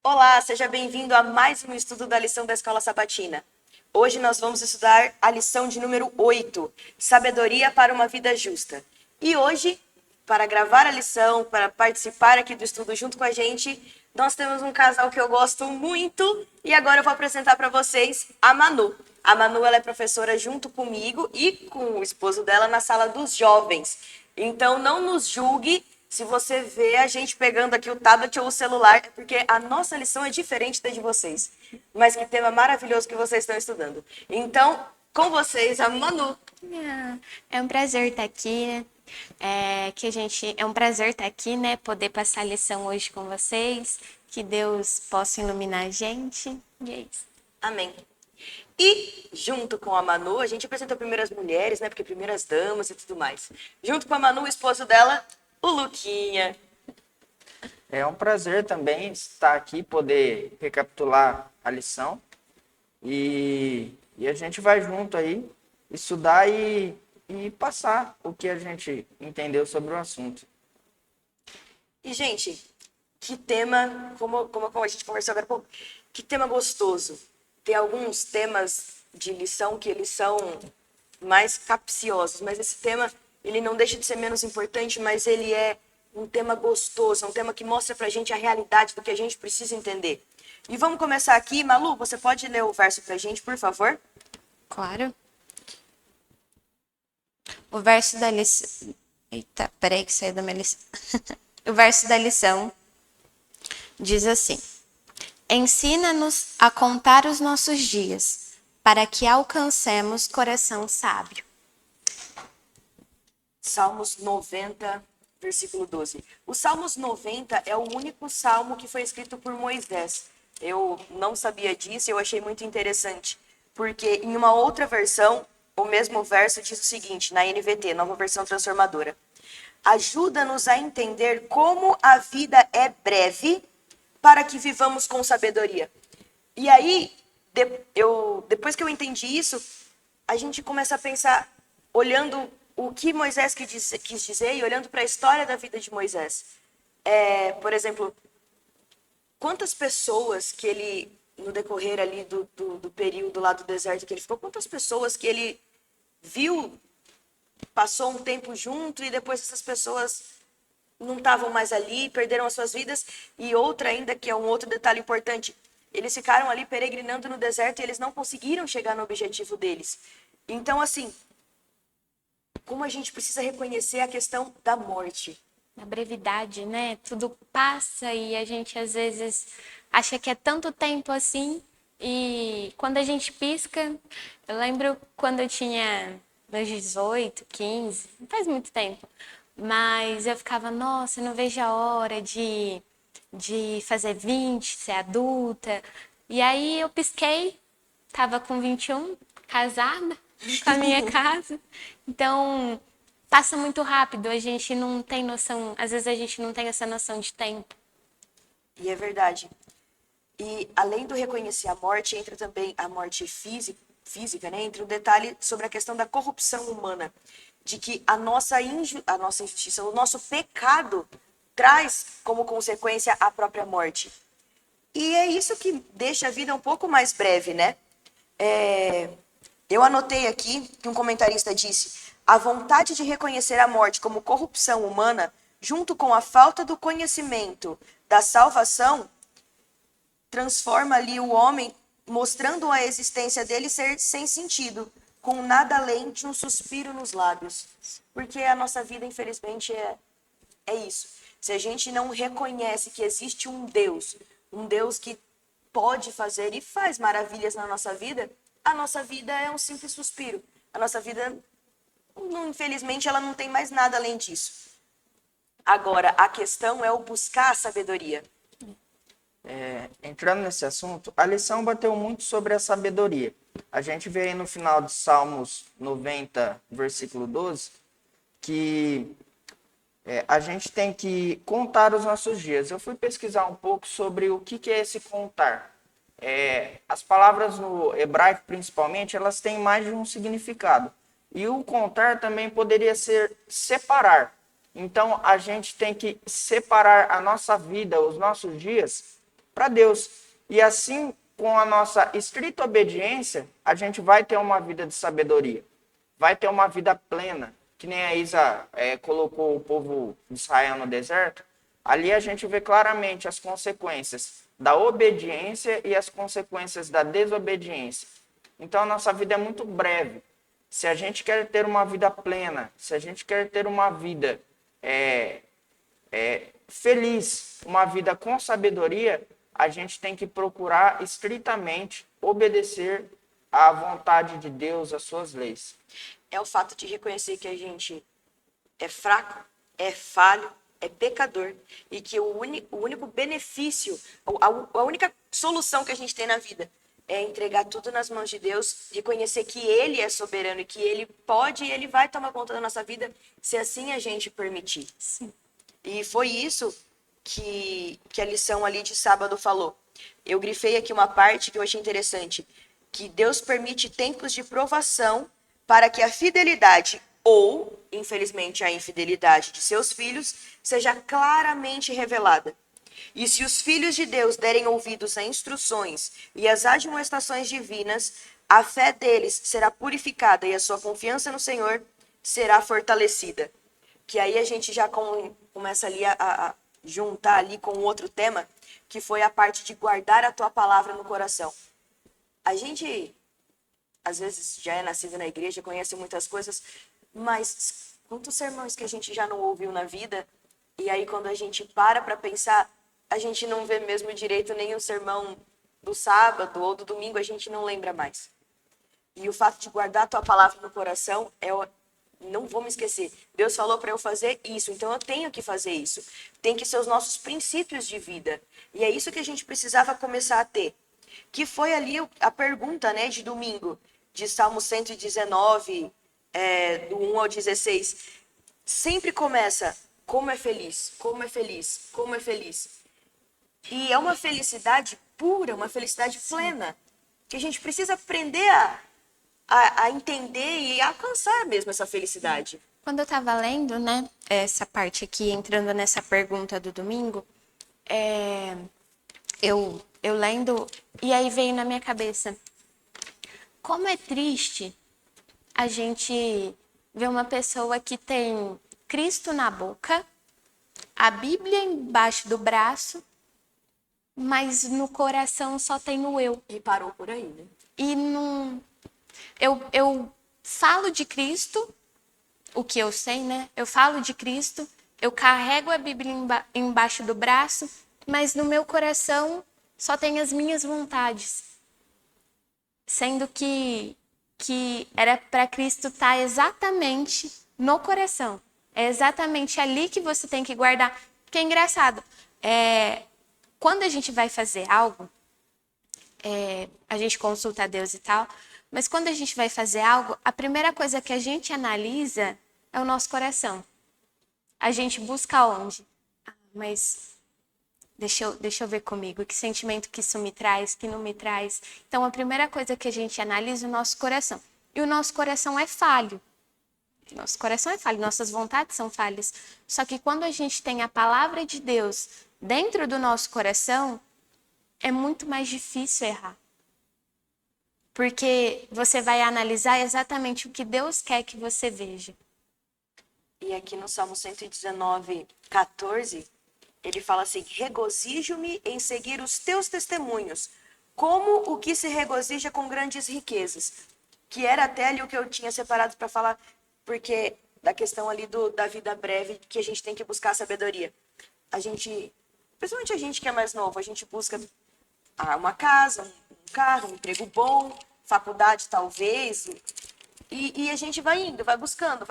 Olá, seja bem-vindo a mais um estudo da lição da Escola Sabatina. Hoje nós vamos estudar a lição de número 8, Sabedoria para uma Vida Justa. E hoje, para gravar a lição, para participar aqui do estudo junto com a gente, nós temos um casal que eu gosto muito e agora eu vou apresentar para vocês a Manu. A Manu ela é professora junto comigo e com o esposo dela na sala dos jovens. Então não nos julgue se você vê a gente pegando aqui o tablet ou o celular, é porque a nossa lição é diferente da de vocês. Mas que tema maravilhoso que vocês estão estudando. Então, com vocês, a Manu. É um prazer estar aqui, né? É um prazer estar aqui, né? Poder passar a lição hoje com vocês. Que Deus possa iluminar a gente. E é isso. Amém. E, junto com a Manu, a gente apresentou primeiras mulheres, né? Porque primeiras damas e tudo mais. Junto com a Manu, o esposo dela, o Luquinha. É um prazer também estar aqui, poder recapitular a lição e a gente vai junto aí estudar e passar o que a gente entendeu sobre o assunto. E, gente, que tema, como a gente conversou agora, pô, que tema gostoso. Tem alguns temas de lição que eles são mais capciosos, mas esse tema, ele não deixa de ser menos importante, mas ele é um tema gostoso, é um tema que mostra pra gente a realidade do que a gente precisa entender. E vamos começar aqui. Malu, você pode ler o verso pra gente, por favor? Claro. O verso da lição. Eita, peraí que saiu da minha lição. O verso da lição diz assim: Ensina-nos a contar os nossos dias, para que alcancemos coração sábio. Salmos 90, versículo 12. O Salmos 90 é o único salmo que foi escrito por Moisés. Eu não sabia disso e eu achei muito interessante, porque em uma outra versão, o mesmo verso diz o seguinte, na NVT, Nova Versão Transformadora: Ajuda-nos a entender como a vida é breve, para que vivamos com sabedoria. E aí, depois que eu entendi isso, a gente começa a pensar, olhando o que Moisés quis dizer e olhando para a história da vida de Moisés. Por exemplo, quantas pessoas que ele, no decorrer ali do período lá do deserto que ele ficou, quantas pessoas que ele viu, passou um tempo junto e depois essas pessoas não estavam mais ali, perderam as suas vidas. E outra ainda, que é um outro detalhe importante, eles ficaram ali peregrinando no deserto e eles não conseguiram chegar no objetivo deles. Então, assim, como a gente precisa reconhecer a questão da morte. Na brevidade, né? Tudo passa e a gente às vezes acha que é tanto tempo assim. E quando a gente pisca, eu lembro quando eu tinha meus 18, 15, não faz muito tempo, mas eu ficava, nossa, eu não vejo a hora de fazer 20, ser adulta. E aí eu pisquei, tava com 21, casada, com a minha casa. Então, passa muito rápido, a gente não tem noção, às vezes a gente não tem essa noção de tempo. E é verdade. E além do reconhecer a morte, entra também a morte física, né? Entra um detalhe sobre a questão da corrupção humana, de que a nossa injustiça, o nosso pecado traz como consequência a própria morte. E é isso que deixa a vida um pouco mais breve, né? Eu anotei aqui que um comentarista disse: a vontade de reconhecer a morte como corrupção humana, junto com a falta do conhecimento da salvação, transforma ali o homem, mostrando a existência dele ser sem sentido, com nada além de um suspiro nos lábios. Porque a nossa vida, infelizmente, é isso. Se a gente não reconhece que existe um Deus que pode fazer e faz maravilhas na nossa vida, a nossa vida é um simples suspiro. A nossa vida, infelizmente, ela não tem mais nada além disso. Agora, a questão é o buscar a sabedoria. Entrando nesse assunto, a lição bateu muito sobre a sabedoria. A gente vê aí no final de Salmos 90, versículo 12, que a gente tem que contar os nossos dias. Eu fui pesquisar um pouco sobre o que é esse contar. As palavras no hebraico, principalmente, elas têm mais de um significado. E o contar também poderia ser separar. Então, a gente tem que separar a nossa vida, os nossos dias, para Deus. E assim, com a nossa estrita obediência, a gente vai ter uma vida de sabedoria, vai ter uma vida plena, que nem a Isa colocou o povo de Israel no deserto. Ali a gente vê claramente as consequências da obediência e as consequências da desobediência. Então a nossa vida é muito breve. Se a gente quer ter uma vida plena, se a gente quer ter uma vida feliz, uma vida com sabedoria, a gente tem que procurar estritamente obedecer à vontade de Deus, às suas leis. É o fato de reconhecer que a gente é fraco, é falho, é pecador e que o único benefício, a única solução que a gente tem na vida é entregar tudo nas mãos de Deus, reconhecer que Ele é soberano e que Ele pode e Ele vai tomar conta da nossa vida, se assim a gente permitir. Sim. E foi isso que a lição ali de sábado falou. Eu grifei aqui uma parte que eu achei interessante, que Deus permite tempos de provação para que a fidelidade ou, infelizmente, a infidelidade de seus filhos seja claramente revelada. E se os filhos de Deus derem ouvidos a instruções e às admoestações divinas, a fé deles será purificada e a sua confiança no Senhor será fortalecida. Que aí a gente já começa ali a juntar ali com outro tema, que foi a parte de guardar a tua palavra no coração. A gente, às vezes, já é nascido na igreja, conhece muitas coisas, mas quantos sermões que a gente já não ouviu na vida, e aí quando a gente para pensar, a gente não vê mesmo direito nem o sermão do sábado ou do domingo, a gente não lembra mais. E o fato de guardar a tua palavra no coração não vou me esquecer. Deus falou para eu fazer isso, então eu tenho que fazer isso. Tem que ser os nossos princípios de vida. E é isso que a gente precisava começar a ter. Que foi ali a pergunta, né, de domingo, de Salmo 119, do 1 ao 16. Sempre começa, como é feliz, como é feliz, como é feliz. E é uma felicidade pura, uma felicidade plena, que a gente precisa aprender a entender e alcançar mesmo essa felicidade. Quando eu estava lendo, né, essa parte aqui, entrando nessa pergunta do domingo, eu lendo, e aí veio na minha cabeça, como é triste a gente ver uma pessoa que tem Cristo na boca, a Bíblia embaixo do braço, mas no coração só tem o eu. E parou por aí, né? E não... Eu falo de Cristo, o que eu sei, né? Eu falo de Cristo, eu carrego a Bíblia embaixo do braço, mas no meu coração só tem as minhas vontades. Sendo que era para Cristo estar exatamente no coração. É exatamente ali que você tem que guardar. Porque é engraçado, quando a gente vai fazer algo, a gente consulta a Deus e tal, mas quando a gente vai fazer algo, a primeira coisa que a gente analisa é o nosso coração. A gente busca onde? Mas deixa eu ver comigo, que sentimento que isso me traz, que não me traz. Então, a primeira coisa que a gente analisa é o nosso coração. E o nosso coração é falho. Nosso coração é falho, nossas vontades são falhas. Só que quando a gente tem a palavra de Deus dentro do nosso coração, é muito mais difícil errar. Porque você vai analisar exatamente o que Deus quer que você veja. E aqui no Salmo 119, 14, ele fala assim, regozijo-me em seguir os teus testemunhos, como o que se regozija com grandes riquezas. Que era até ali o que eu tinha separado para falar, porque da questão ali da vida breve, que a gente tem que buscar sabedoria. A gente, principalmente a gente que é mais novo, a gente busca uma casa, um carro, um emprego bom, faculdade talvez, e a gente vai indo, vai buscando,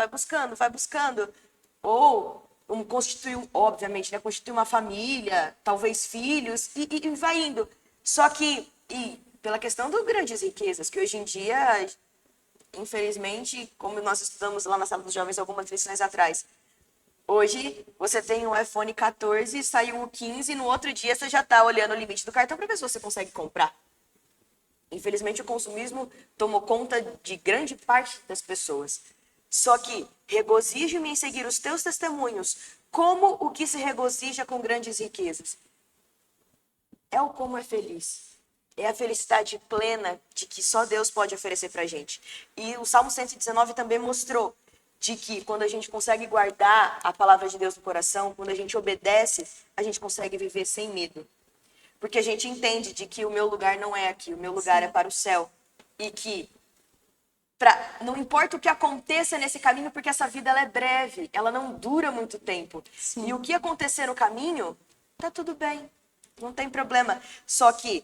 ou constituir, obviamente, né, constituir uma família, talvez filhos, e vai indo. Só que, pela questão das grandes riquezas, que hoje em dia, infelizmente, como nós estudamos lá na Sala dos Jovens algumas lições atrás, hoje você tem um iPhone 14, saiu o 15, no outro dia você já está olhando o limite do cartão para ver se você consegue comprar. Infelizmente, o consumismo tomou conta de grande parte das pessoas. Só que regozijo-me em seguir os teus testemunhos, como o que se regozija com grandes riquezas. é o como é feliz. É a felicidade plena de que só Deus pode oferecer pra gente. E o Salmo 119 também mostrou de que quando a gente consegue guardar a palavra de Deus no coração, quando a gente obedece, a gente consegue viver sem medo. Porque a gente entende de que o meu lugar não é aqui, o meu lugar é para o céu. E que não importa o que aconteça nesse caminho, porque essa vida ela é breve, ela não dura muito tempo. Sim. E o que acontecer no caminho, tá tudo bem, não tem problema. Só que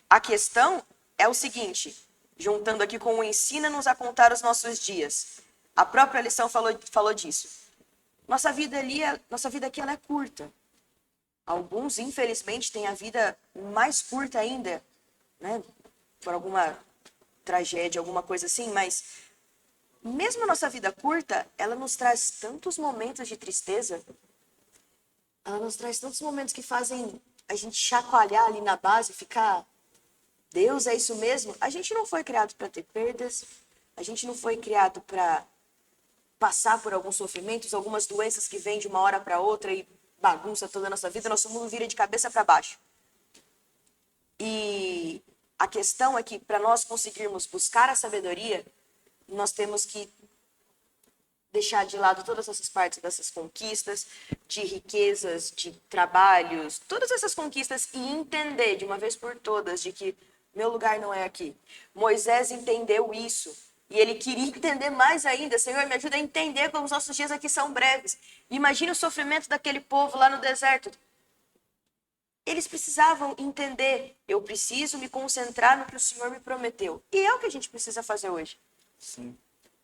a questão é o seguinte, juntando aqui com o ensina-nos a contar os nossos dias. A própria lição falou disso. Nossa vida aqui ela é curta. Alguns, infelizmente, têm a vida mais curta ainda, né? Por alguma tragédia, alguma coisa assim, mas mesmo a nossa vida curta, ela nos traz tantos momentos de tristeza, ela nos traz tantos momentos que fazem a gente chacoalhar ali na base, ficar, Deus, é isso mesmo? A gente não foi criado para ter perdas, a gente não foi criado para passar por alguns sofrimentos, algumas doenças que vêm de uma hora para outra e bagunça toda a nossa vida, nosso mundo vira de cabeça para baixo. E a questão é que para nós conseguirmos buscar a sabedoria, nós temos que deixar de lado todas essas partes dessas conquistas, de riquezas, de trabalhos, todas essas conquistas e entender de uma vez por todas de que meu lugar não é aqui. Moisés entendeu isso e ele queria entender mais ainda. Senhor, me ajuda a entender como os nossos dias aqui são breves. Imagine o sofrimento daquele povo lá no deserto. Eles precisavam entender, eu preciso me concentrar no que o Senhor me prometeu. E é o que a gente precisa fazer hoje. Sim.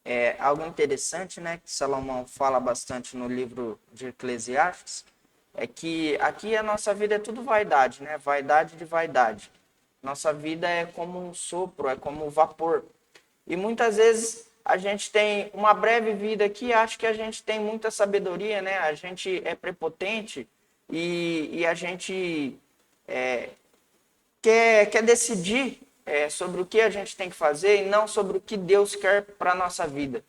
É algo interessante, né, que Salomão fala bastante no livro de Eclesiastes, é que aqui a nossa vida é tudo vaidade, né? Vaidade de vaidade. Nossa vida é como um sopro, é como um vapor. E muitas vezes a gente tem uma breve vida aqui, acha que a gente tem muita sabedoria, né? A gente é prepotente e a gente quer decidir sobre o que a gente tem que fazer e não sobre o que Deus quer para a nossa vida.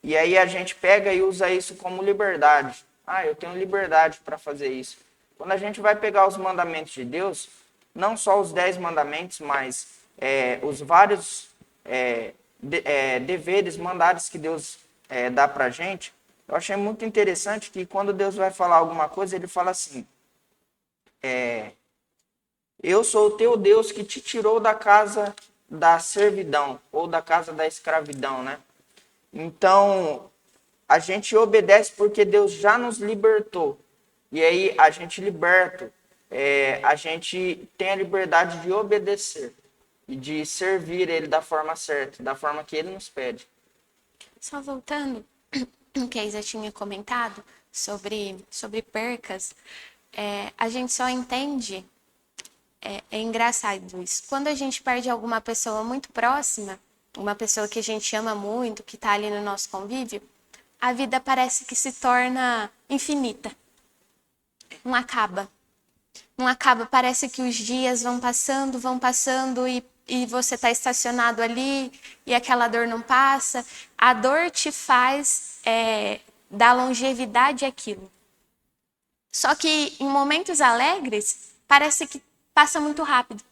E aí a gente pega e usa isso como liberdade. Ah, eu tenho liberdade para fazer isso. Quando a gente vai pegar os mandamentos de Deus, não só os 10 mandamentos, mas os vários deveres, mandados que Deus dá para a gente, eu achei muito interessante que quando Deus vai falar alguma coisa, ele fala assim, eu sou o teu Deus que te tirou da casa da servidão, ou da casa da escravidão, né? Então, a gente obedece porque Deus já nos libertou. E aí, a gente liberto, a gente tem a liberdade de obedecer e de servir Ele da forma certa, da forma que Ele nos pede. Só voltando, o que a Isa tinha comentado sobre percas, a gente só entende, é engraçado isso, quando a gente perde alguma pessoa muito próxima, uma pessoa que a gente ama muito, que está ali no nosso convívio, a vida parece que se torna infinita. Não acaba. Não acaba, parece que os dias vão passando e você está estacionado ali e aquela dor não passa. A dor te faz dar longevidade àquilo. Só que em momentos alegres, parece que passa muito rápido.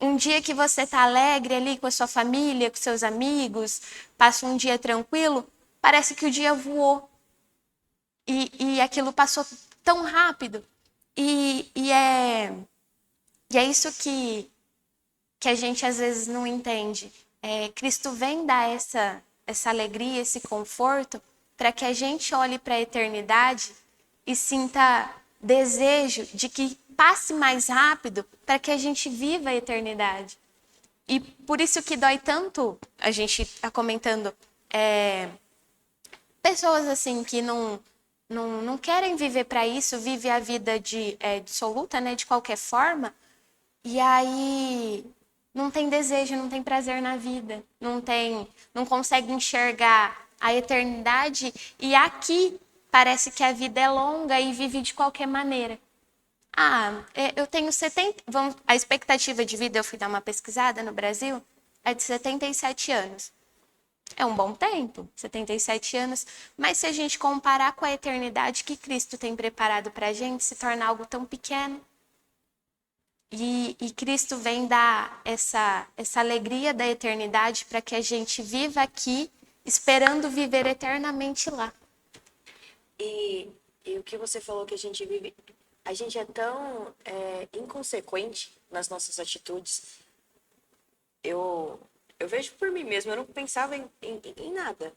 Um dia que você está alegre ali com a sua família, com seus amigos, passa um dia tranquilo, parece que o dia voou. E aquilo passou tão rápido. E é isso que a gente às vezes não entende. Cristo vem dar essa alegria, esse conforto, para que a gente olhe para a eternidade e sinta desejo de que passe mais rápido para que a gente viva a eternidade. E por isso que dói tanto, a gente está comentando, pessoas assim que não querem viver para isso, vive a vida dissoluta, né, de qualquer forma, e aí não tem desejo, não tem prazer na vida, não consegue enxergar a eternidade, e aqui parece que a vida é longa e vive de qualquer maneira. Eu tenho 70... a expectativa de vida, eu fui dar uma pesquisada no Brasil, é de 77 anos. É um bom tempo, 77 anos, mas se a gente comparar com a eternidade que Cristo tem preparado para a gente, se torna algo tão pequeno. E Cristo vem dar essa alegria da eternidade para que a gente viva aqui, esperando viver eternamente lá. E o que você falou que a gente vive, a gente é tão inconsequente nas nossas atitudes. Eu vejo por mim mesmo, eu não pensava em nada.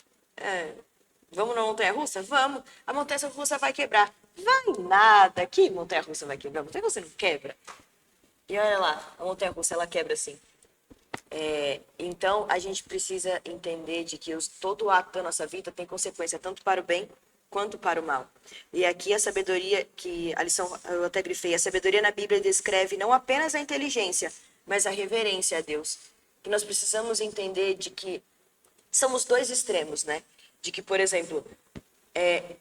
Vamos na montanha-russa? Vamos. A montanha-russa vai quebrar. Vai nada. Que montanha-russa vai quebrar? A montanha-russa não quebra. E olha lá, a montanha-russa, ela quebra assim. Então, a gente precisa entender de que todo ato da nossa vida tem consequência, tanto para o bem quanto para o mal. E aqui a sabedoria, que a lição eu até grifei, a sabedoria na Bíblia descreve não apenas a inteligência, mas a reverência a Deus. Que nós precisamos entender de que somos dois extremos, né? De que, por exemplo,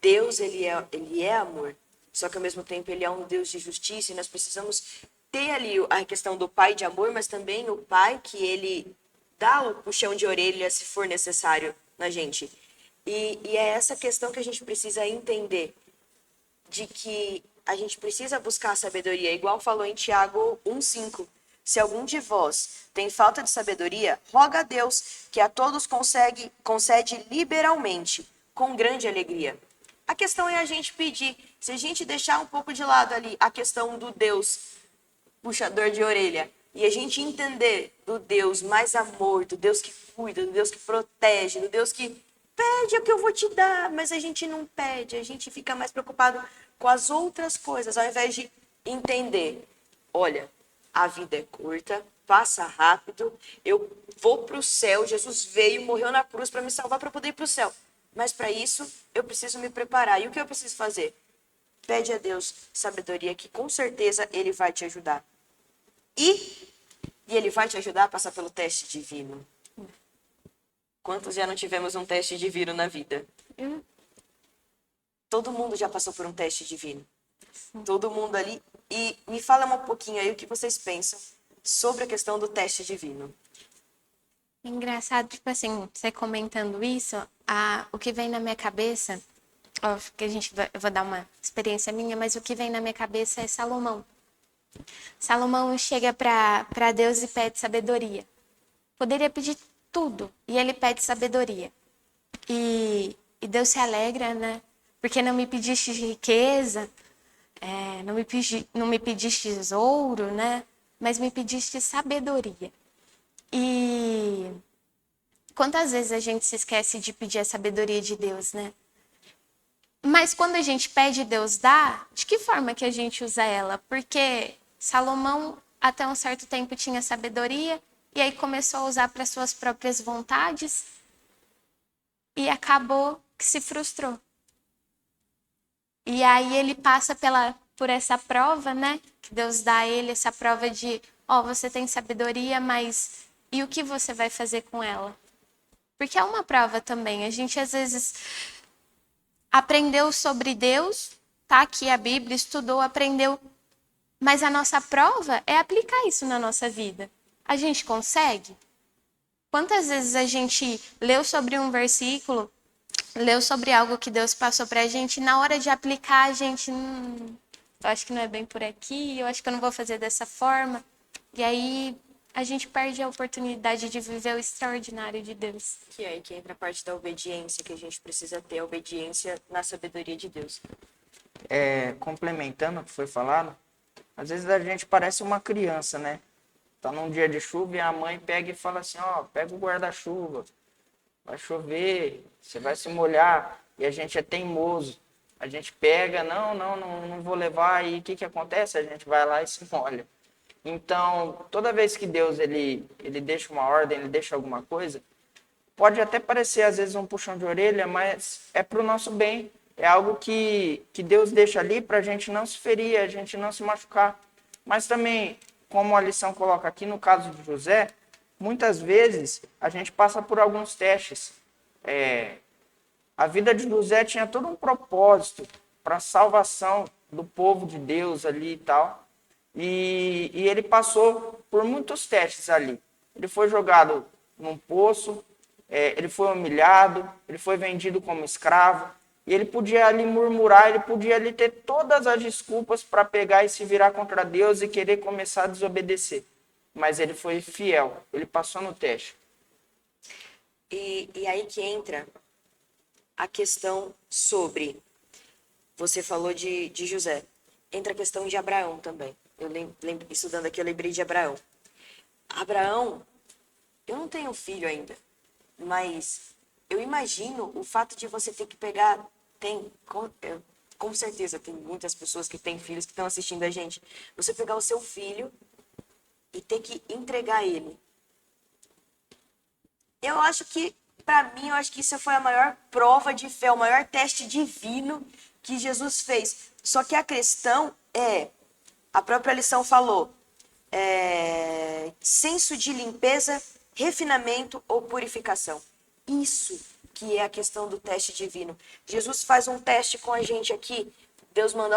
Deus, ele é amor, só que ao mesmo tempo ele é um Deus de justiça e nós precisamos ter ali a questão do pai de amor, mas também o pai que ele dá o puxão de orelha se for necessário na gente. E é essa questão que a gente precisa entender, de que a gente precisa buscar a sabedoria, igual falou em Tiago 1,5. Se algum de vós tem falta de sabedoria, roga a Deus, que a todos concede liberalmente, com grande alegria. A questão é a gente pedir. Se a gente deixar um pouco de lado ali a questão do Deus puxador de orelha e a gente entender do Deus mais amor, do Deus que cuida, do Deus que protege, do Deus que pede o que eu vou te dar, mas a gente não pede, a gente fica mais preocupado com as outras coisas, ao invés de entender, olha, a vida é curta, passa rápido, eu vou para o céu, Jesus veio, morreu na cruz para me salvar, para poder ir para o céu. Mas para isso, eu preciso me preparar. E o que eu preciso fazer? Pede a Deus sabedoria, que com certeza Ele vai te ajudar. E Ele vai te ajudar a passar pelo teste divino. Quantos já não tivemos um teste divino na vida? Todo mundo já passou por um teste divino. Todo mundo ali. E me fala um pouquinho aí o que vocês pensam sobre a questão do teste divino. Engraçado, tipo assim, você comentando isso, o que vem na minha cabeça, ó, que eu vou dar uma experiência minha, mas o que vem na minha cabeça é Salomão. Salomão chega para Deus e pede sabedoria. Poderia pedir tudo, e ele pede sabedoria. E Deus se alegra, né? Porque não me pediste riqueza, não me pediste ouro, né? Mas me pediste sabedoria. E quantas vezes a gente se esquece de pedir a sabedoria de Deus, né? Mas quando a gente pede, Deus dá, de que forma que a gente usa ela? Porque Salomão, até um certo tempo, tinha sabedoria e aí começou a usar para suas próprias vontades e acabou que se frustrou. E aí ele passa por essa prova, né? Que Deus dá a ele, essa prova de, você tem sabedoria, mas e o que você vai fazer com ela? Porque é uma prova também. A gente, às vezes, aprendeu sobre Deus, tá aqui a Bíblia, estudou, aprendeu, mas a nossa prova é aplicar isso na nossa vida. A gente consegue? Quantas vezes a gente leu sobre um versículo, leu sobre algo que Deus passou pra gente, e na hora de aplicar a gente, eu acho que não é bem por aqui, eu acho que eu não vou fazer dessa forma. E aí a gente perde a oportunidade de viver o extraordinário de Deus. Que é aí que entra a parte da obediência, que a gente precisa ter, a obediência na sabedoria de Deus. Complementando o que foi falado, às vezes a gente parece uma criança, né? Tá num dia de chuva e a mãe pega e fala assim, pega o guarda-chuva, vai chover, você vai se molhar, e a gente é teimoso. A gente pega, não vou levar, e o que acontece? A gente vai lá e se molha. Então, toda vez que Deus ele deixa uma ordem, ele deixa alguma coisa, pode até parecer às vezes um puxão de orelha, mas é para o nosso bem. É algo que Deus deixa ali para a gente não se ferir, a gente não se machucar. Mas também, como a lição coloca aqui no caso de José, muitas vezes a gente passa por alguns testes. A vida de José tinha todo um propósito para a salvação do povo de Deus ali e tal. E ele passou por muitos testes ali. Ele foi jogado num poço, ele foi humilhado, ele foi vendido como escravo. E ele podia ali murmurar, ele podia ali ter todas as desculpas para pegar e se virar contra Deus e querer começar a desobedecer. Mas ele foi fiel, ele passou no teste. E aí que entra a questão sobre, você falou de José, entra a questão de Abraão também. Eu estudando aqui, eu lembrei de Abraão. Abraão, eu não tenho filho ainda, mas eu imagino o fato de você ter que pegar, com certeza tem muitas pessoas que têm filhos que estão assistindo a gente, você pegar o seu filho e ter que entregar ele. Eu acho que, para mim, eu acho que isso foi a maior prova de fé, o maior teste divino que Jesus fez. Só que a questão é, a própria lição falou, senso de limpeza, refinamento ou purificação. Isso que é a questão do teste divino. Jesus faz um teste com a gente aqui. Deus manda,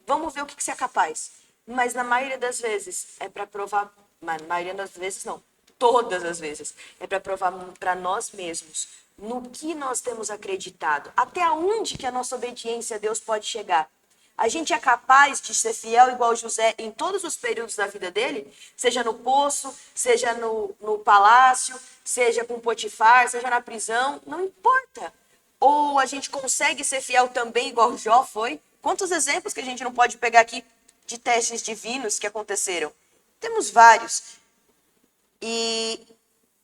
vamos ver o que você é capaz. Mas na maioria das vezes é para provar, na maioria das vezes não, todas as vezes é para provar para nós mesmos no que nós temos acreditado, até onde que a nossa obediência a Deus pode chegar. A gente é capaz de ser fiel igual José em todos os períodos da vida dele, seja no poço, seja no palácio, seja com Potifar, seja na prisão, não importa. Ou a gente consegue ser fiel também igual Jó foi? Quantos exemplos que a gente não pode pegar aqui de testes divinos que aconteceram? Temos vários. E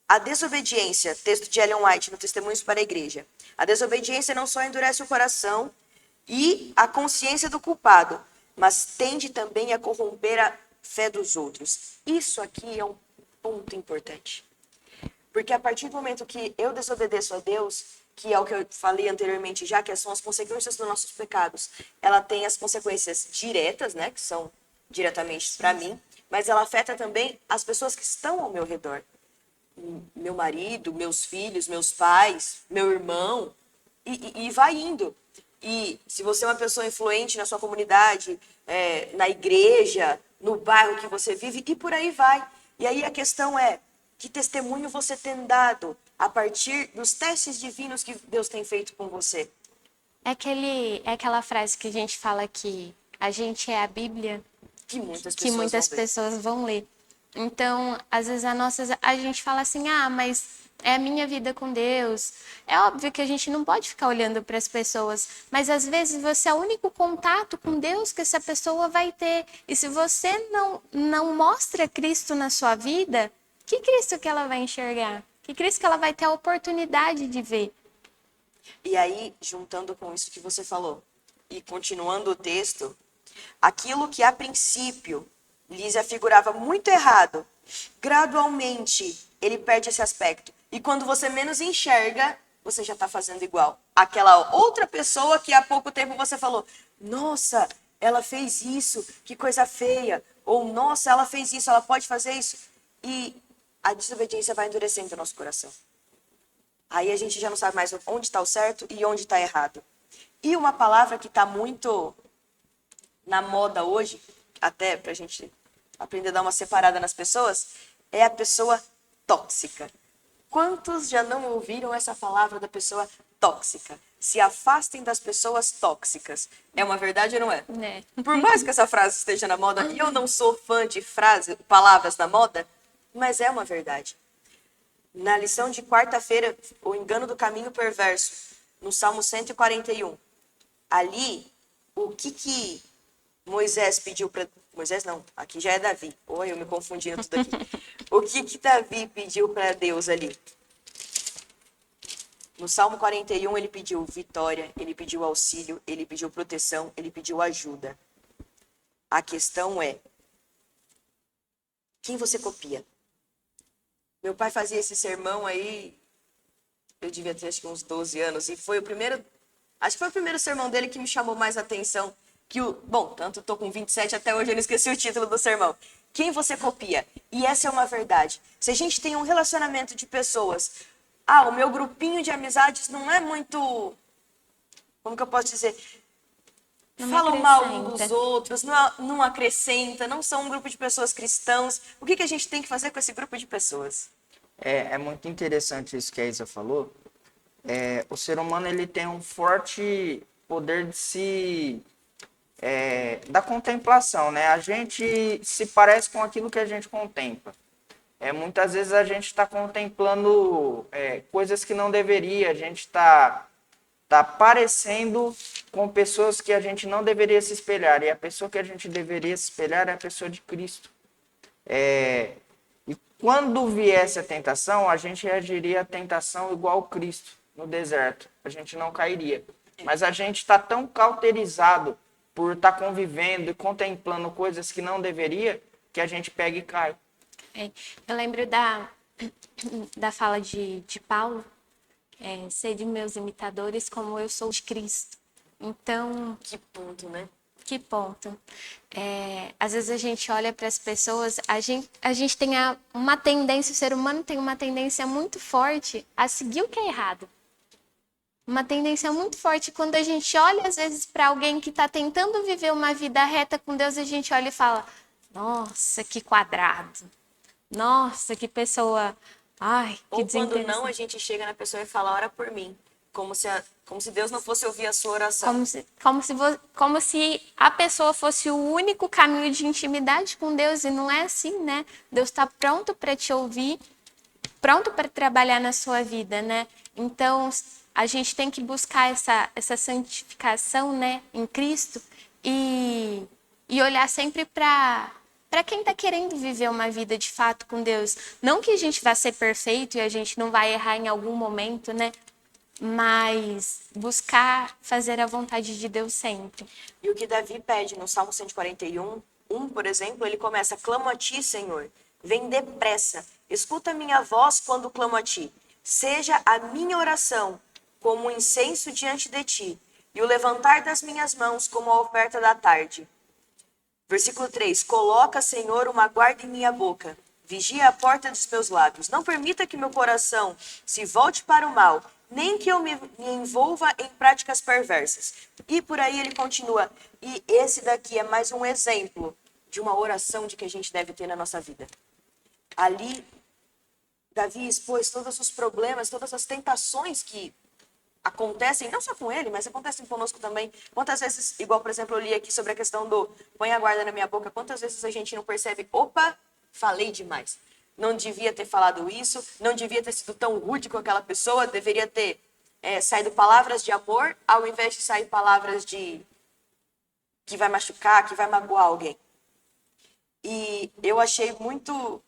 a desobediência, texto de Ellen White no Testemunhos para a Igreja, a desobediência não só endurece o coração e a consciência do culpado, mas tende também a corromper a fé dos outros. Isso aqui é um ponto importante. Porque a partir do momento que eu desobedeço a Deus, que é o que eu falei anteriormente já, que são as consequências dos nossos pecados, ela tem as consequências diretas, né, que são diretamente para mim, mas ela afeta também as pessoas que estão ao meu redor. Meu marido, meus filhos, meus pais, meu irmão, e vai indo. E se você é uma pessoa influente na sua comunidade, na igreja, no bairro que você vive, e por aí vai. E aí a questão é, que testemunho você tem dado a partir dos testes divinos que Deus tem feito com você? É aquela frase que a gente fala que a gente é a Bíblia, Que muitas que pessoas muitas vão ver. pessoas vão ler. Então, às vezes a gente fala assim, mas é a minha vida com Deus. É óbvio que a gente não pode ficar olhando para as pessoas, mas às vezes você é o único contato com Deus que essa pessoa vai ter. E se você não mostra Cristo na sua vida, que Cristo que ela vai enxergar? Que Cristo que ela vai ter a oportunidade de ver? E aí, juntando com isso que você falou, e continuando o texto, aquilo que a princípio lhes afigurava muito errado, gradualmente ele perde esse aspecto. E quando você menos enxerga, você já está fazendo igual. Aquela outra pessoa que há pouco tempo você falou, nossa, ela fez isso, que coisa feia. Ou, nossa, ela fez isso, ela pode fazer isso. E a desobediência vai endurecendo o nosso coração. Aí a gente já não sabe mais onde está o certo e onde está errado. E uma palavra que está muito na moda hoje, até para a gente aprender a dar uma separada nas pessoas, é a pessoa tóxica. Quantos já não ouviram essa palavra da pessoa tóxica? Se afastem das pessoas tóxicas. É uma verdade ou não é? Né? Por mais que essa frase esteja na moda, e eu não sou fã de palavras na moda, mas é uma verdade. Na lição de quarta-feira, o engano do caminho perverso, no Salmo 141, ali, o que Moisés pediu para... Moisés não, aqui já é Davi. Oi, eu me confundindo tudo aqui. O que Davi pediu para Deus ali? No Salmo 41, ele pediu vitória, ele pediu auxílio, ele pediu proteção, ele pediu ajuda. A questão é, quem você copia? Meu pai fazia esse sermão aí, eu devia ter acho que uns 12 anos, e foi o primeiro, acho que foi o primeiro sermão dele que me chamou mais atenção, bom, tanto estou com 27, até hoje eu não esqueci o título do sermão. Quem você copia? E essa é uma verdade. Se a gente tem um relacionamento de pessoas, o meu grupinho de amizades não é muito, como que eu posso dizer? Falam mal uns dos outros, não acrescenta, não são um grupo de pessoas cristãos. O que a gente tem que fazer com esse grupo de pessoas? É muito interessante isso que a Isa falou, o ser humano ele tem um forte poder da contemplação, né? A gente se parece com aquilo que a gente contempla. Muitas vezes a gente está contemplando coisas que não deveria, a gente tá parecendo com pessoas que a gente não deveria se espelhar, e a pessoa que a gente deveria se espelhar é a pessoa de Cristo. E quando viesse a tentação, a gente reagiria à tentação igual Cristo no deserto. A gente não cairia. Mas a gente está tão cauterizado por estar convivendo e contemplando coisas que não deveria, que a gente pega e cai. Eu lembro da fala de Paulo, sede meus imitadores como eu sou de Cristo. Então, Que ponto, né? que ponto. Às vezes a gente olha para as pessoas, a gente tem uma tendência, o ser humano tem uma tendência muito forte a seguir o que é errado. Uma tendência muito forte quando a gente olha às vezes para alguém que está tentando viver uma vida reta com Deus, a gente olha e fala, nossa, que quadrado. Nossa, que pessoa, ai, que Ou quando desinteressante. não, a gente chega na pessoa e fala, ora por mim. Como se Deus não fosse ouvir a sua oração. Como se a pessoa fosse o único caminho de intimidade com Deus, e não é assim, né? Deus está pronto para te ouvir, pronto para trabalhar na sua vida, né? Então, a gente tem que buscar essa santificação, né, em Cristo e olhar sempre para quem está querendo viver uma vida de fato com Deus. Não que a gente vá ser perfeito e a gente não vai errar em algum momento, né? Mas buscar fazer a vontade de Deus sempre. E o que Davi pede no Salmo 141, por exemplo, ele começa, clamo a ti, Senhor, vem depressa, escuta a minha voz quando clamo a ti. Seja a minha oração como um incenso diante de ti, e o levantar das minhas mãos como a oferta da tarde. Versículo 3, coloca, Senhor, uma guarda em minha boca, vigia a porta dos meus lábios. Não permita que meu coração se volte para o mal, nem que eu me envolva em práticas perversas. E por aí ele continua. E esse daqui é mais um exemplo de uma oração de que a gente deve ter na nossa vida. Ali, Davi expôs todos os problemas, todas as tentações que acontecem, não só com ele, mas acontecem conosco também. Quantas vezes, igual, por exemplo, eu li aqui sobre a questão do põe a guarda na minha boca, quantas vezes a gente não percebe, opa, falei demais. Não devia ter falado isso, não devia ter sido tão rude com aquela pessoa, deveria ter saído palavras de amor, ao invés de sair palavras que vai machucar, que vai magoar alguém. E eu achei muito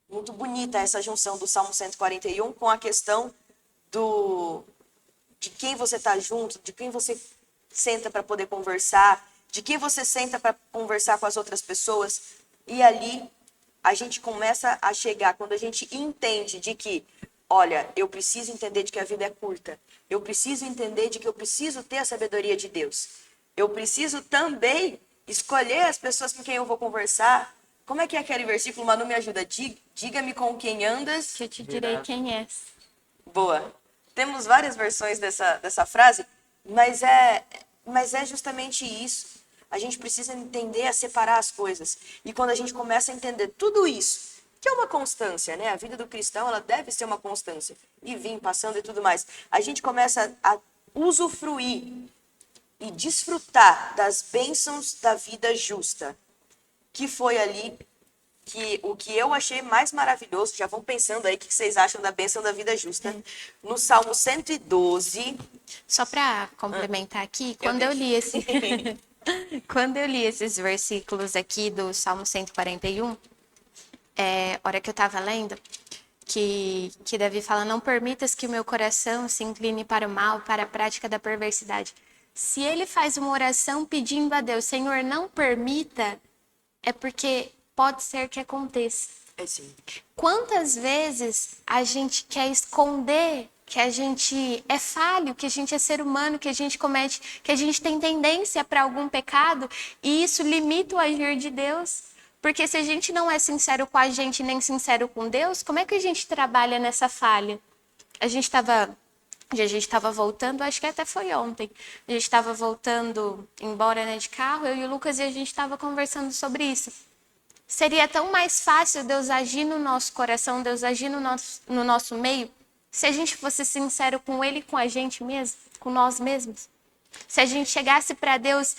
bonita essa junção do Salmo 141 com a questão de quem você está junto, de quem você senta para poder conversar, de quem você senta para conversar com as outras pessoas. E ali a gente começa a chegar, quando a gente entende de que, olha, eu preciso entender de que a vida é curta. Eu preciso entender de que eu preciso ter a sabedoria de Deus. Eu preciso também escolher as pessoas com quem eu vou conversar. Como é que é aquele versículo? Manu, me ajuda. Diga-me com quem andas. Que eu te direi quem és. Boa. Temos várias versões dessa frase, mas é justamente isso. A gente precisa entender a separar as coisas. E quando a gente começa a entender tudo isso, que é uma constância, né? A vida do cristão, ela deve ser uma constância. E vir passando e tudo mais. A gente começa a usufruir e desfrutar das bênçãos da vida justa. Que foi ali o que eu achei mais maravilhoso, já vão pensando aí o que vocês acham da bênção da vida justa. No Salmo 112. Só para complementar aqui, quando eu li esses versículos aqui do Salmo 141, hora que eu estava lendo, que Davi fala, não permitas que o meu coração se incline para o mal, para a prática da perversidade. Se ele faz uma oração pedindo a Deus, Senhor, não permita, é porque pode ser que aconteça. Sim. Quantas vezes a gente quer esconder que a gente é falho, que a gente é ser humano, que a gente comete, que a gente tem tendência para algum pecado, e isso limita o agir de Deus? Porque se a gente não é sincero com a gente, nem sincero com Deus, como é que a gente trabalha nessa falha? A gente estava voltando, acho que até foi ontem, a gente estava voltando embora, né, de carro, eu e o Lucas, e a gente estava conversando sobre isso. Seria tão mais fácil Deus agir no nosso coração, Deus agir no nosso meio, se a gente fosse sincero com Ele e com a gente mesmo, com nós mesmos. Se a gente chegasse para Deus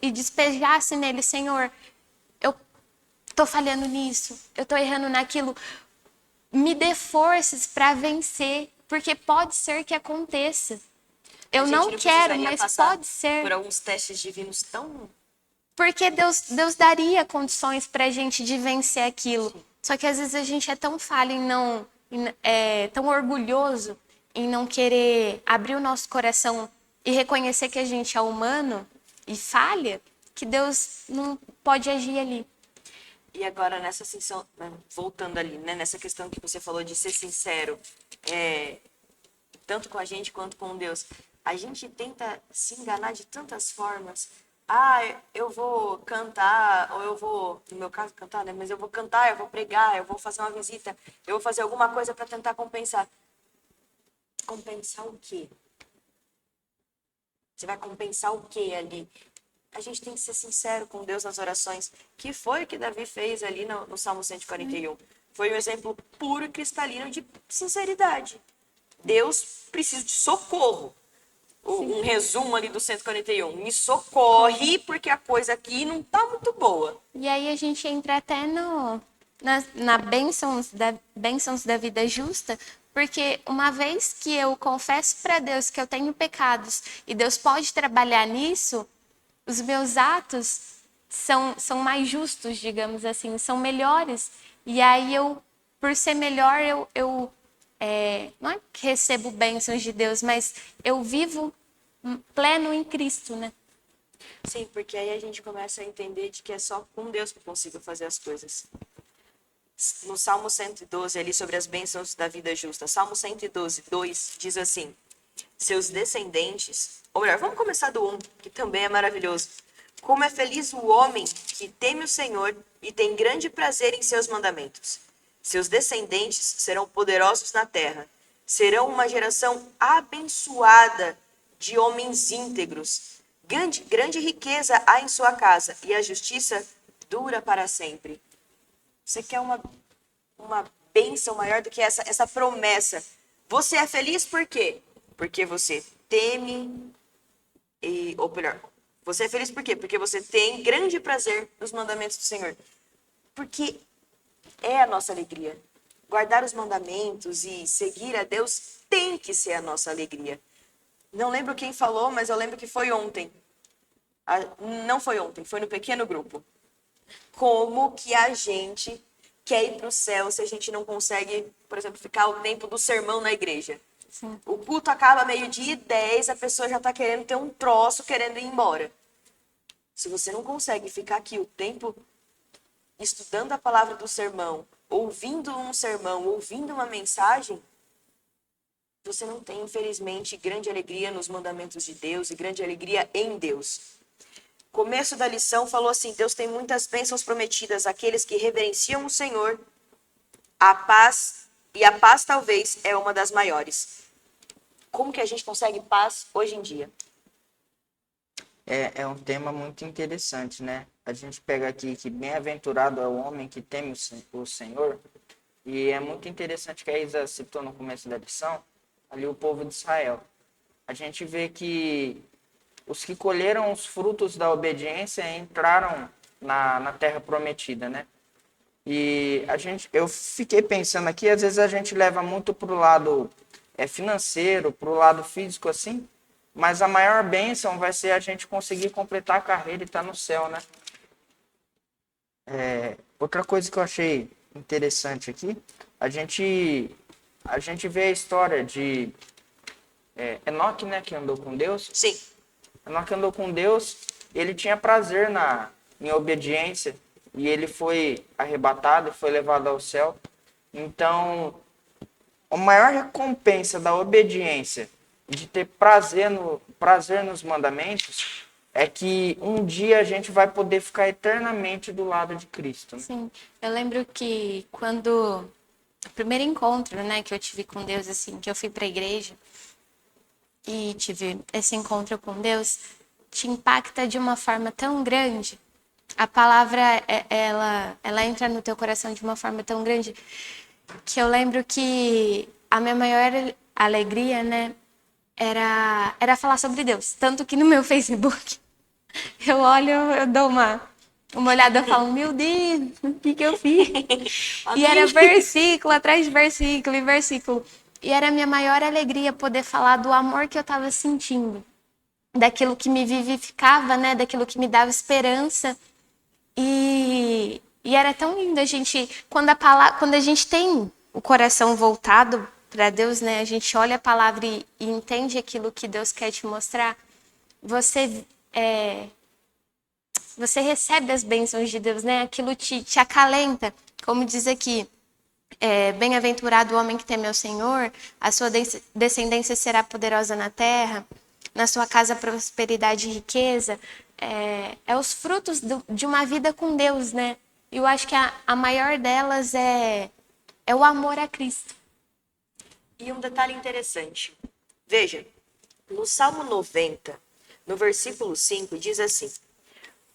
e despejasse nele, Senhor, eu tô falhando nisso, eu tô errando naquilo, me dê forças para vencer, porque pode ser que aconteça. Eu A gente não quero, precisaria mas passar pode ser. por alguns testes divinos tão... Porque Deus daria condições para a gente de vencer aquilo. Só que às vezes a gente é tão falho é tão orgulhoso em não querer abrir o nosso coração e reconhecer que a gente é humano e falha, que Deus não pode agir ali. E agora, nessa ascensão, né, voltando ali, né, nessa questão que você falou de ser sincero, tanto com a gente quanto com Deus, a gente tenta se enganar de tantas formas. Ah, eu vou cantar, ou eu vou, no meu caso, cantar, né? Mas eu vou cantar, eu vou pregar, eu vou fazer uma visita, eu vou fazer alguma coisa para tentar compensar. Compensar o quê? Você vai compensar o quê ali? A gente tem que ser sincero com Deus nas orações. Que foi o que Davi fez ali no Salmo 141. Foi um exemplo puro e cristalino de sinceridade. Deus precisa de socorro. Um resumo ali do 141. Me socorre, porque a coisa aqui não tá muito boa. E aí a gente entra até na bênçãos da vida justa, porque uma vez que eu confesso para Deus que eu tenho pecados e Deus pode trabalhar nisso, os meus atos são mais justos, digamos assim, são melhores. E aí por ser melhor, não é que recebo bênçãos de Deus, mas eu vivo pleno em Cristo, né? Sim, porque aí a gente começa a entender de que é só com Deus que eu consigo fazer as coisas. No Salmo 112, ali sobre as bênçãos da vida justa, Salmo 112, 2, diz assim: seus descendentes, ou melhor, vamos começar do 1, que também é maravilhoso. Como é feliz o homem que teme o Senhor e tem grande prazer em seus mandamentos. Seus descendentes serão poderosos na terra, serão uma geração abençoada de homens íntegros. Grande riqueza há em sua casa e a justiça dura para sempre. Você quer uma bênção maior do que essa promessa? Você é feliz por quê? Porque você teme, ou melhor, você é feliz por quê? Porque você tem grande prazer nos mandamentos do Senhor. Porque é a nossa alegria. Guardar os mandamentos e seguir a Deus tem que ser a nossa alegria. Não lembro quem falou, mas eu lembro que foi ontem. Não foi ontem, foi no pequeno grupo. Como que a gente quer ir para o céu se a gente não consegue, por exemplo, ficar o tempo do sermão na igreja? Sim. O culto acaba 12:10, a pessoa já está querendo ter um troço, querendo ir embora. Se você não consegue ficar aqui o tempo estudando a palavra do sermão, ouvindo um sermão, ouvindo uma mensagem, você não tem, infelizmente, grande alegria nos mandamentos de Deus e grande alegria em Deus. Começo da lição falou assim: Deus tem muitas bênçãos prometidas àqueles que reverenciam o Senhor. A paz talvez é uma das maiores. Como que a gente consegue paz hoje em dia? É um tema muito interessante, né? A gente pega aqui que bem-aventurado é o homem que teme o Senhor. E é muito interessante que a Isa citou no começo da lição, ali o povo de Israel. A gente vê que os que colheram os frutos da obediência entraram na terra prometida, né? E eu fiquei pensando aqui, às vezes a gente leva muito para o lado financeiro, para o lado físico assim, mas a maior bênção vai ser a gente conseguir completar a carreira e estar no céu, né? Outra coisa que eu achei interessante aqui, a gente vê a história de Enoque, né, que andou com Deus. Sim. Enoque andou com Deus, ele tinha prazer em obediência, e ele foi arrebatado, foi levado ao céu. Então, a maior recompensa da obediência, de ter prazer nos mandamentos, é que um dia a gente vai poder ficar eternamente do lado de Cristo. Né? Sim, eu lembro que quando o primeiro encontro, né, que eu tive com Deus, assim, que eu fui para a igreja e tive esse encontro com Deus, te impacta de uma forma tão grande. A palavra, ela entra no teu coração de uma forma tão grande que eu lembro que a minha maior alegria, né, era falar sobre Deus. Tanto que no meu Facebook, eu olho, eu dou uma olhada, eu falo, meu Deus, o que eu fiz? E era versículo atrás de versículo e versículo. E era a minha maior alegria poder falar do amor que eu estava sentindo, daquilo que me vivificava, né, daquilo que me dava esperança. E era tão lindo a gente, quando a gente tem o coração voltado para Deus, né, a gente olha a palavra e entende aquilo que Deus quer te mostrar, você você recebe as bênçãos de Deus, né? Aquilo te acalenta, como diz aqui. Bem-aventurado o homem que teme ao Senhor, a sua descendência será poderosa na terra, na sua casa prosperidade e riqueza. É os frutos de uma vida com Deus, né? E eu acho que a maior delas é o amor a Cristo. E um detalhe interessante. Veja, no Salmo 90, no versículo 5, diz assim: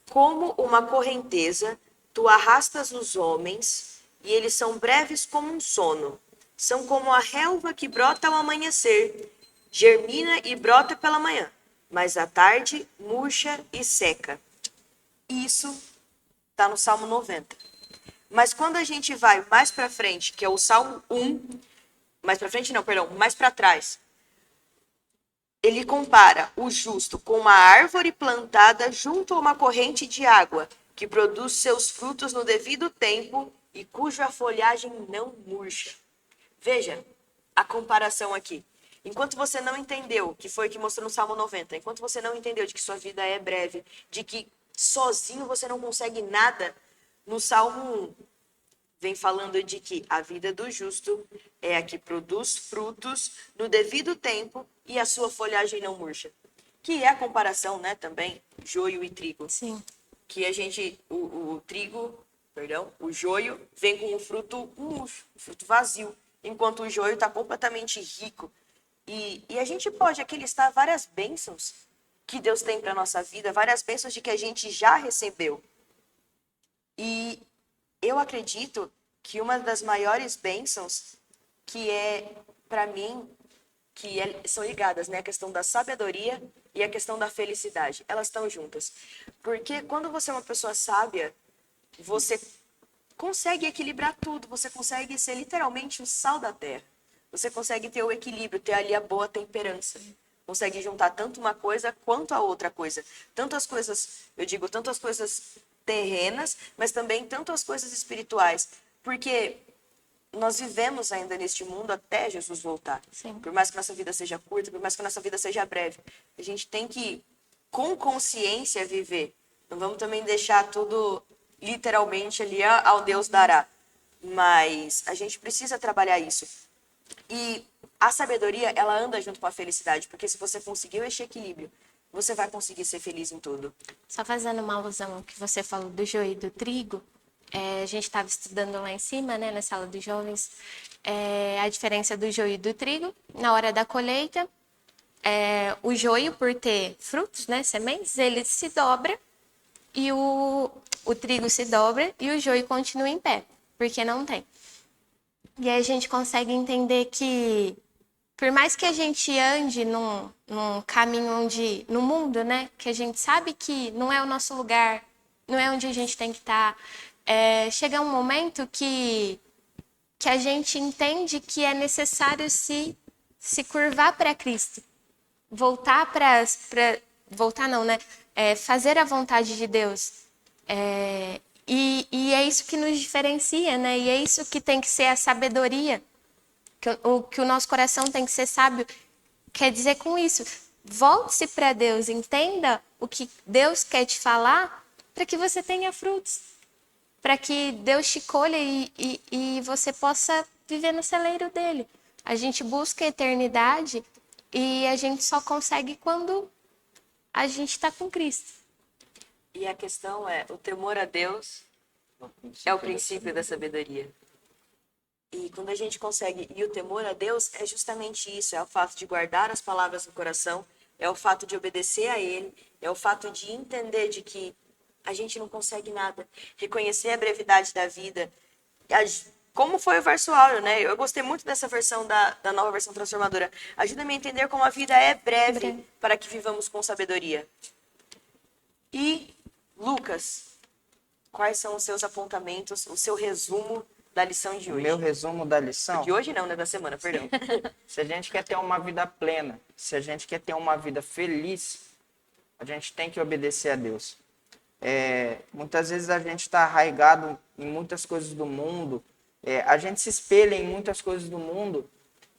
como uma correnteza, tu arrastas os homens, e eles são breves como um sono. São como a relva que brota ao amanhecer, germina e brota pela manhã, mas à tarde murcha e seca. Isso está no Salmo 90. Mas quando a gente vai mais para frente, que é o Salmo 1, mais para frente não, perdão, mais para trás, ele compara o justo com uma árvore plantada junto a uma corrente de água, que produz seus frutos no devido tempo e cuja folhagem não murcha. Veja a comparação aqui. Enquanto você não entendeu, que foi o que mostrou no Salmo 90, enquanto você não entendeu de que sua vida é breve, de que sozinho você não consegue nada, no Salmo 1 vem falando de que a vida do justo é a que produz frutos no devido tempo e a sua folhagem não murcha. Que é a comparação, né, também, joio e trigo. Sim. Que a gente, o trigo, perdão, o joio vem com um fruto murcho, um fruto vazio, enquanto o joio está completamente rico. E a gente pode aqui listar várias bênçãos que Deus tem para a nossa vida, várias bênçãos de que a gente já recebeu. E eu acredito que uma das maiores bênçãos, que é, para mim, são ligadas, né? A questão da sabedoria e a questão da felicidade. Elas estão juntas. Porque quando você é uma pessoa sábia, você consegue equilibrar tudo. Você consegue ser literalmente o sal da terra. Você consegue ter o equilíbrio, ter ali a boa temperança. Consegue juntar tanto uma coisa quanto a outra coisa. Tanto as coisas, eu digo, tanto as coisas terrenas, mas também tanto as coisas espirituais. Porque nós vivemos ainda neste mundo até Jesus voltar. Sim. Por mais que nossa vida seja curta, por mais que nossa vida seja breve. A gente tem que, com consciência, viver. Não vamos também deixar tudo literalmente ali ao Deus dará. Mas a gente precisa trabalhar isso. E a sabedoria, ela anda junto com a felicidade. Porque se você conseguiu este equilíbrio, você vai conseguir ser feliz em tudo. Só fazendo uma alusão ao que você falou do joio e do trigo, a gente estava estudando lá em cima, né, na sala dos jovens, a diferença do joio e do trigo. Na hora da colheita, o joio, por ter frutos, né, sementes, ele se dobra e o trigo se dobra e o joio continua em pé, porque não tem. E aí a gente consegue entender que, por mais que a gente ande num caminho onde, no mundo, né, que a gente sabe que não é o nosso lugar, não é onde a gente tem que estar, chega um momento que a gente entende que é necessário se curvar para Cristo, voltar voltar não, né? Fazer a vontade de Deus. E é isso que nos diferencia, né? E é isso que tem que ser a sabedoria, que o nosso coração tem que ser sábio. Quer dizer com isso, volte-se para Deus, entenda o que Deus quer te falar para que você tenha frutos, para que Deus te colha e você possa viver no celeiro dele. A gente busca a eternidade e a gente só consegue quando a gente está com Cristo. E a questão é, o temor a Deus é o princípio da sabedoria. E quando a gente consegue, e o temor a Deus é justamente isso, é o fato de guardar as palavras no coração, é o fato de obedecer a Ele, é o fato de entender de que a gente não consegue nada, reconhecer a brevidade da vida, como foi o verso áureo, né? Eu gostei muito dessa versão da nova versão transformadora. Ajuda-me a entender como a vida é breve para que vivamos com sabedoria. E, Lucas, quais são os seus apontamentos, o seu resumo da lição de O hoje? meu resumo da lição, De hoje não, né? Da semana, perdão. se a gente quer ter uma vida plena, se a gente quer ter uma vida feliz, a gente tem que obedecer a Deus. Muitas vezes a gente está arraigado em muitas coisas do mundo, a gente se espelha em muitas coisas do mundo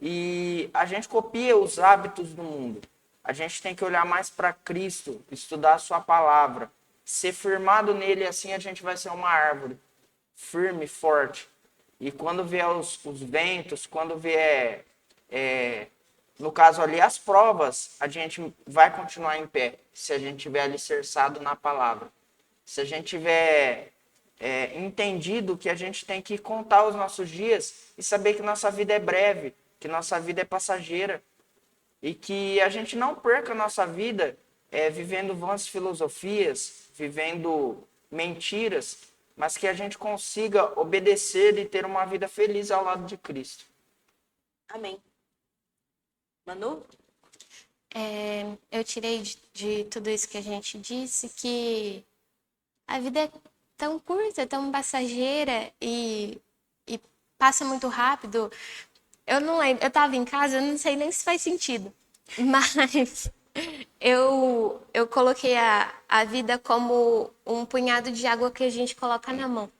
e a gente copia os hábitos do mundo. A gente tem que olhar mais para Cristo, estudar a sua palavra, ser firmado nele, assim a gente vai ser uma árvore firme, forte. E quando vier os ventos, quando vier, no caso ali, as provas, a gente vai continuar em pé, se a gente tiver alicerçado na palavra. Se a gente tiver entendido que a gente tem que contar os nossos dias e saber que nossa vida é breve, que nossa vida é passageira e que a gente não perca a nossa vida vivendo vãs filosofias, vivendo mentiras, mas que a gente consiga obedecer e ter uma vida feliz ao lado de Cristo. Amém. Manu? Eu tirei de tudo isso que a gente disse que a vida é tão curta, tão passageira e passa muito rápido. Eu não lembro, eu estava em casa, eu não sei nem se faz sentido, mas eu coloquei a vida como um punhado de água que a gente coloca na mão.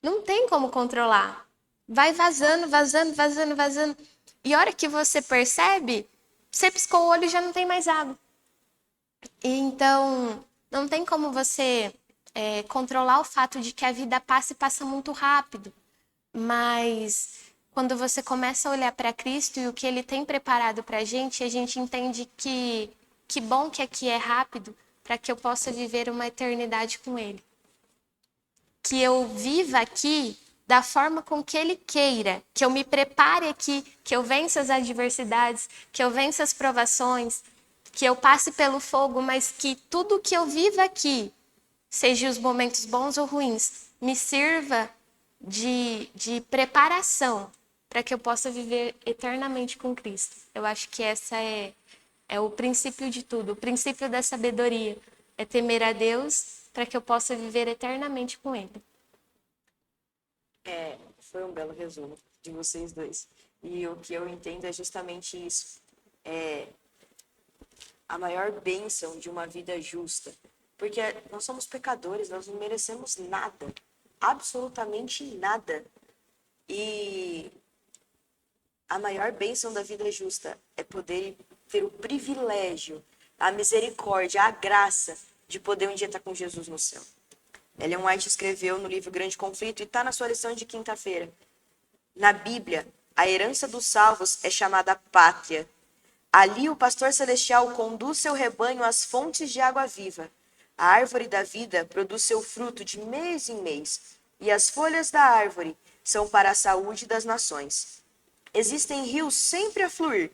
Não tem como controlar. Vai vazando, vazando, vazando, vazando. E a hora que você percebe, você piscou o olho e já não tem mais água. E então, não tem como você controlar o fato de que a vida passa e passa muito rápido. Mas quando você começa a olhar para Cristo e o que Ele tem preparado para a gente entende que bom que aqui é rápido para que eu possa viver uma eternidade com Ele. Que eu viva aqui da forma com que Ele queira, que eu me prepare aqui, que eu vença as adversidades, que eu vença as provações, que eu passe pelo fogo, mas que tudo que eu viva aqui, seja os momentos bons ou ruins, me sirva de preparação para que eu possa viver eternamente com Cristo. Eu acho que essa é o princípio de tudo, o princípio da sabedoria, é temer a Deus para que eu possa viver eternamente com Ele. Foi um belo resumo de vocês dois. E o que eu entendo é justamente isso. A maior bênção de uma vida justa. Porque nós somos pecadores, nós não merecemos nada. Absolutamente nada. E a maior bênção da vida justa é poder ter o privilégio, a misericórdia, a graça de poder um dia estar com Jesus no céu. Ellen White escreveu no livro Grande Conflito e está na sua lição de quinta-feira. Na Bíblia, a herança dos salvos é chamada pátria. Ali o pastor celestial conduz seu rebanho às fontes de água viva. A árvore da vida produz seu fruto de mês em mês, e as folhas da árvore são para a saúde das nações. Existem rios sempre a fluir,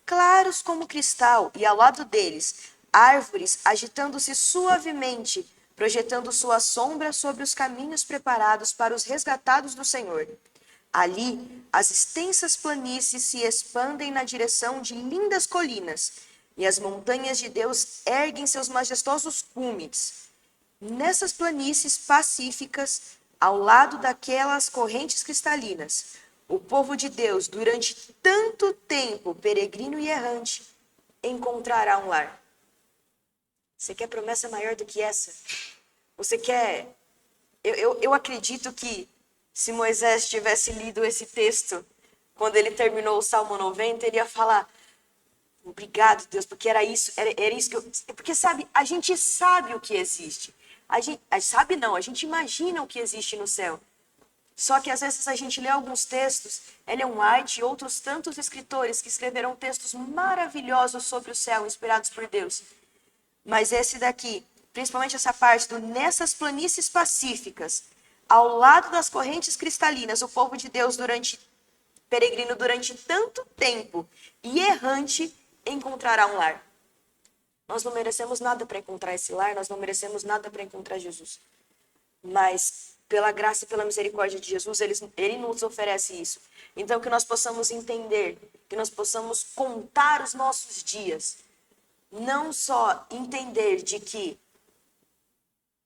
claros como cristal, e ao lado deles, árvores agitando-se suavemente, projetando sua sombra sobre os caminhos preparados para os resgatados do Senhor. Ali, as extensas planícies se expandem na direção de lindas colinas, e as montanhas de Deus erguem seus majestosos cumes. Nessas planícies pacíficas, ao lado daquelas correntes cristalinas, o povo de Deus, durante tanto tempo peregrino e errante, encontrará um lar. Você quer promessa maior do que essa? Você quer... Eu acredito que se Moisés tivesse lido esse texto, quando ele terminou o Salmo 90, ele ia falar: obrigado, Deus, porque era isso que eu... Porque, sabe, a gente sabe o que existe. A gente imagina o que existe no céu. Só que às vezes a gente lê alguns textos, Ellen White e outros tantos escritores que escreveram textos maravilhosos sobre o céu, inspirados por Deus. Mas esse daqui, principalmente essa parte do nessas planícies pacíficas, ao lado das correntes cristalinas, o povo de Deus peregrino durante tanto tempo e errante, encontrará um lar. Nós não merecemos nada para encontrar esse lar, nós não merecemos nada para encontrar Jesus. Mas pela graça e pela misericórdia de Jesus, ele nos oferece isso. Então, que nós possamos entender, que nós possamos contar os nossos dias. Não só entender de que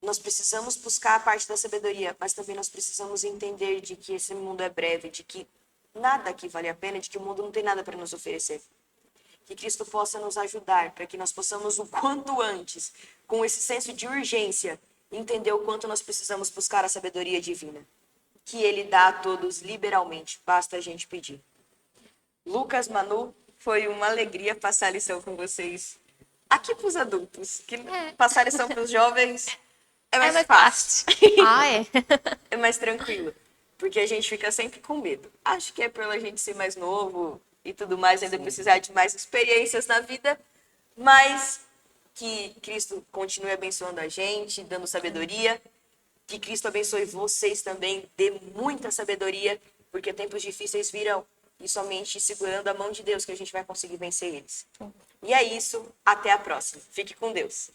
nós precisamos buscar a parte da sabedoria, mas também nós precisamos entender de que esse mundo é breve, de que nada aqui vale a pena, de que o mundo não tem nada para nos oferecer. Que Cristo possa nos ajudar para que nós possamos, o quanto antes, com esse senso de urgência, entender o quanto nós precisamos buscar a sabedoria divina. Que Ele dá a todos liberalmente, basta a gente pedir. Lucas, Manu, foi uma alegria passar a lição com vocês. Aqui para os adultos, que passar a lição para os jovens é mais fácil. Ah, é? É mais tranquilo. Porque a gente fica sempre com medo. Acho que é pela gente ser mais novo e tudo mais, ainda precisar de mais experiências na vida. Mas que Cristo continue abençoando a gente, dando sabedoria. Que Cristo abençoe vocês também, dê muita sabedoria, porque tempos difíceis virão. E somente segurando a mão de Deus que a gente vai conseguir vencer eles. E é isso. Até a próxima. Fique com Deus.